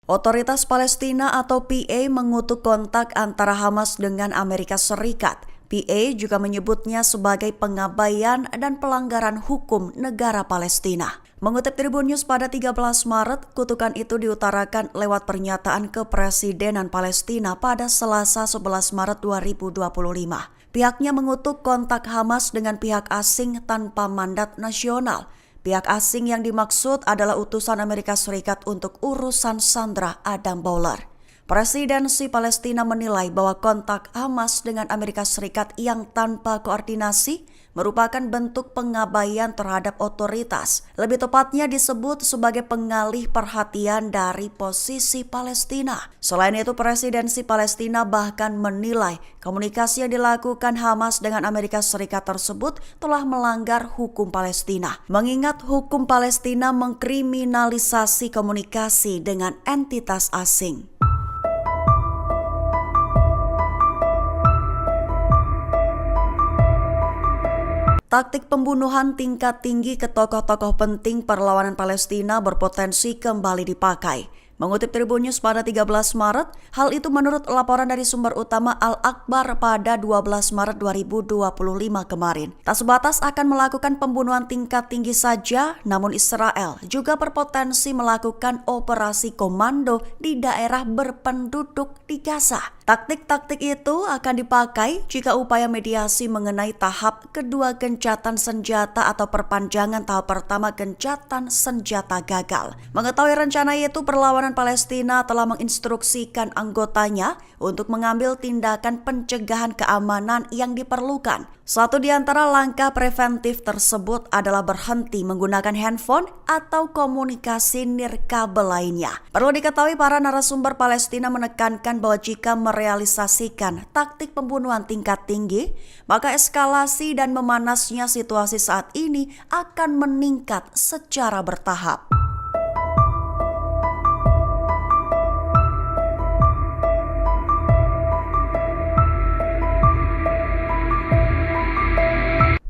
Otoritas Palestina atau PA mengutuk kontak antara Hamas dengan Amerika Serikat. PA juga menyebutnya sebagai pengabaian dan pelanggaran hukum negara Palestina. Mengutip Tribun News pada 13 Maret, kutukan itu diutarakan lewat pernyataan kepresidenan Palestina pada Selasa 11 Maret 2025. Pihaknya mengutuk kontak Hamas dengan pihak asing tanpa mandat nasional. Pihak asing yang dimaksud adalah utusan Amerika Serikat untuk urusan Sandra Adam Bowler. Presidensi Palestina menilai bahwa kontak Hamas dengan Amerika Serikat yang tanpa koordinasi merupakan bentuk pengabaian terhadap otoritas. Lebih tepatnya disebut sebagai pengalih perhatian dari posisi Palestina. Selain itu, presidensi Palestina bahkan menilai komunikasi yang dilakukan Hamas dengan Amerika Serikat tersebut telah melanggar hukum Palestina. Mengingat hukum Palestina mengkriminalisasi komunikasi dengan entitas asing. Taktik pembunuhan tingkat tinggi ke tokoh-tokoh penting perlawanan Palestina berpotensi kembali dipakai. Mengutip Tribun News pada 13 Maret, hal itu menurut laporan dari sumber utama Al-Akbar pada 12 Maret 2025 kemarin. Tak sebatas akan melakukan pembunuhan tingkat tinggi saja, namun Israel juga berpotensi melakukan operasi komando di daerah berpenduduk di Gaza. Taktik-taktik itu akan dipakai jika upaya mediasi mengenai tahap kedua gencatan senjata atau perpanjangan tahap pertama gencatan senjata gagal. Mengetahui rencana itu, perlawanan Palestina telah menginstruksikan anggotanya untuk mengambil tindakan pencegahan keamanan yang diperlukan. Satu di antara langkah preventif tersebut adalah berhenti menggunakan handphone atau komunikasi nirkabel lainnya. Perlu diketahui, para narasumber Palestina menekankan bahwa jika merealisasikan taktik pembunuhan tingkat tinggi, maka eskalasi dan memanasnya situasi saat ini akan meningkat secara bertahap.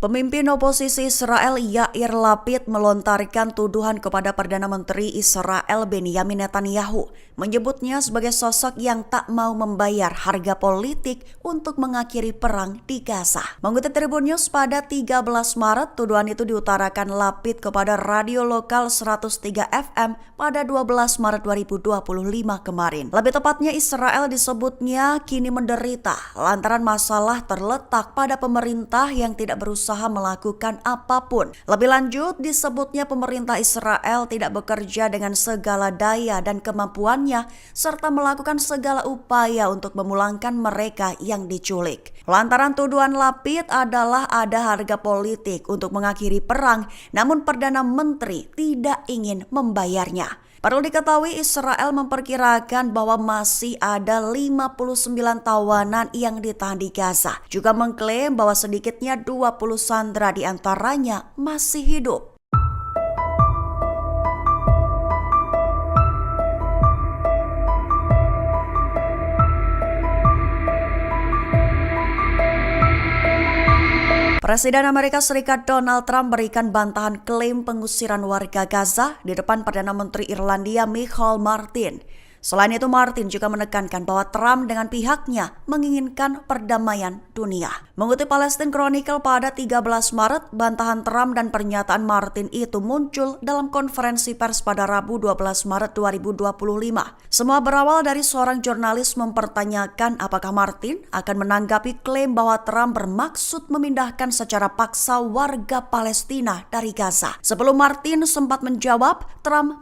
Pemimpin oposisi Israel Yair Lapid melontarkan tuduhan kepada Perdana Menteri Israel Benjamin Netanyahu, menyebutnya sebagai sosok yang tak mau membayar harga politik untuk mengakhiri perang di Gaza. Mengutip Tribun News pada 13 Maret, tuduhan itu diutarakan Lapid kepada radio lokal 103 FM pada 12 Maret 2025 kemarin. Lebih tepatnya, Israel disebutnya kini menderita lantaran masalah terletak pada pemerintah yang tidak berusaha melakukan apapun. Lebih lanjut, disebutnya pemerintah Israel tidak bekerja dengan segala daya dan kemampuannya serta melakukan segala upaya untuk memulangkan mereka yang diculik. Lantaran tuduhan Lapid adalah ada harga politik untuk mengakhiri perang, namun Perdana Menteri tidak ingin membayarnya. Perlu diketahui, Israel memperkirakan bahwa masih ada 59 tawanan yang ditahan di Gaza. Juga mengklaim bahwa sedikitnya 20 sandera diantaranya masih hidup. Presiden Amerika Serikat Donald Trump berikan bantahan klaim pengusiran warga Gaza di depan Perdana Menteri Irlandia Michael Martin. Selain itu, Martin juga menekankan bahwa Trump dengan pihaknya menginginkan perdamaian dunia. Mengutip Palestine Chronicle pada 13 Maret, bantahan Trump dan pernyataan Martin itu muncul dalam konferensi pers pada Rabu 12 Maret 2025. Semua berawal dari seorang jurnalis mempertanyakan apakah Martin akan menanggapi klaim bahwa Trump bermaksud memindahkan secara paksa warga Palestina dari Gaza. Sebelum Martin sempat menjawab, Trump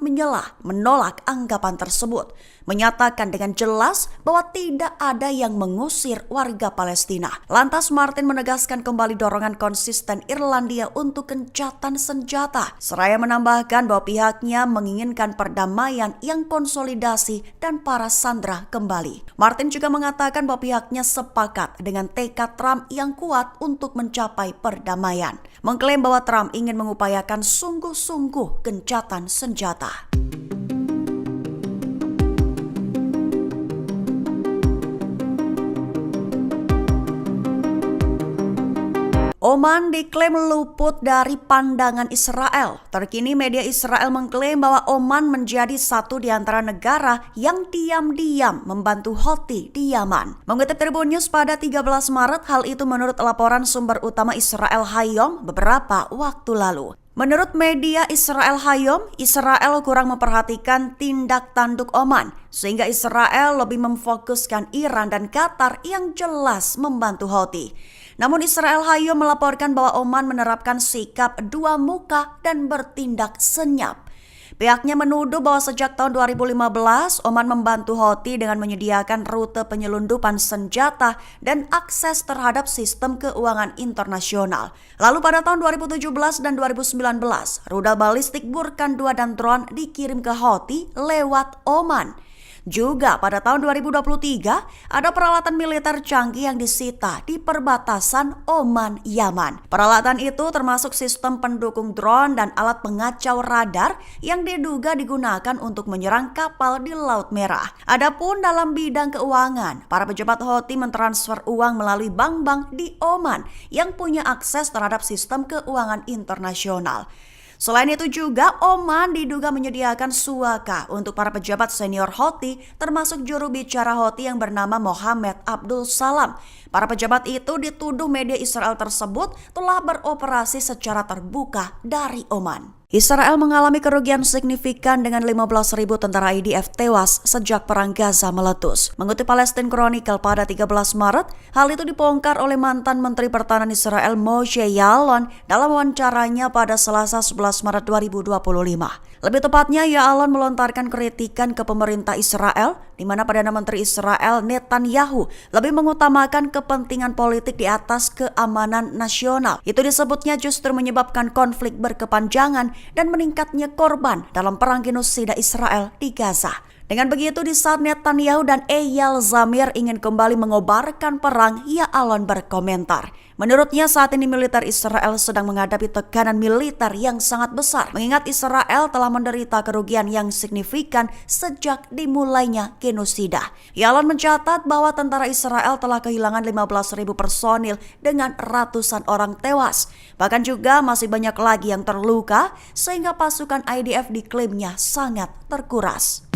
menolak anggapan tersebut, menyatakan dengan jelas bahwa tidak ada yang mengusir warga Palestina. Lantas Martin menegaskan kembali dorongan konsisten Irlandia untuk gencatan senjata, seraya menambahkan bahwa pihaknya menginginkan perdamaian yang konsolidasi dan para sandera kembali. Martin juga mengatakan bahwa pihaknya sepakat dengan tekad Trump yang kuat untuk mencapai perdamaian, mengklaim bahwa Trump ingin mengupayakan sungguh-sungguh gencatan senjata. Oman diklaim luput dari pandangan Israel. Terkini media Israel mengklaim bahwa Oman menjadi satu di antara negara yang diam-diam membantu Houthi di Yaman. Mengutip Tribun News pada 13 Maret, hal itu menurut laporan sumber utama Israel Hayom beberapa waktu lalu. Menurut media Israel Hayom, Israel kurang memperhatikan tindak tanduk Oman, sehingga Israel lebih memfokuskan Iran dan Qatar yang jelas membantu Houthi. Namun Israel Hayom melaporkan bahwa Oman menerapkan sikap dua muka dan bertindak senyap. Pihaknya menuduh bahwa sejak tahun 2015, Oman membantu Houthi dengan menyediakan rute penyelundupan senjata dan akses terhadap sistem keuangan internasional. Lalu pada tahun 2017 dan 2019, rudal balistik Burkan 2 dan drone dikirim ke Houthi lewat Oman. Juga pada tahun 2023, ada peralatan militer canggih yang disita di perbatasan Oman-Yaman. Peralatan itu termasuk sistem pendukung drone dan alat pengacau radar yang diduga digunakan untuk menyerang kapal di Laut Merah. Adapun dalam bidang keuangan, para pejabat Houthi mentransfer uang melalui bank-bank di Oman yang punya akses terhadap sistem keuangan internasional. Selain itu juga, Oman diduga menyediakan suaka untuk para pejabat senior Houthi, termasuk juru bicara Houthi yang bernama Mohammed Abdul Salam. Para pejabat itu dituduh media Israel tersebut telah beroperasi secara terbuka dari Oman. Israel mengalami kerugian signifikan dengan 15.000 tentara IDF tewas sejak perang Gaza meletus. Mengutip Palestine Chronicle pada 13 Maret, hal itu dibongkar oleh mantan Menteri Pertahanan Israel Moshe Ya'alon dalam wawancaranya pada Selasa 11 Maret 2025. Lebih tepatnya, Ya'alon melontarkan kritikan ke pemerintah Israel, di mana Perdana Menteri Israel Netanyahu lebih mengutamakan kepentingan politik di atas keamanan nasional. Itu disebutnya justru menyebabkan konflik berkepanjangan dan meningkatnya korban dalam perang genosida Israel di Gaza. Dengan begitu, di saat Netanyahu dan Eyal Zamir ingin kembali mengobarkan perang, Ya'alon berkomentar. Menurutnya saat ini militer Israel sedang menghadapi tekanan militer yang sangat besar, mengingat Israel telah menderita kerugian yang signifikan sejak dimulainya genosida. Ya'alon mencatat bahwa tentara Israel telah kehilangan 15.000 personil dengan ratusan orang tewas. Bahkan juga masih banyak lagi yang terluka, sehingga pasukan IDF diklaimnya sangat terkuras.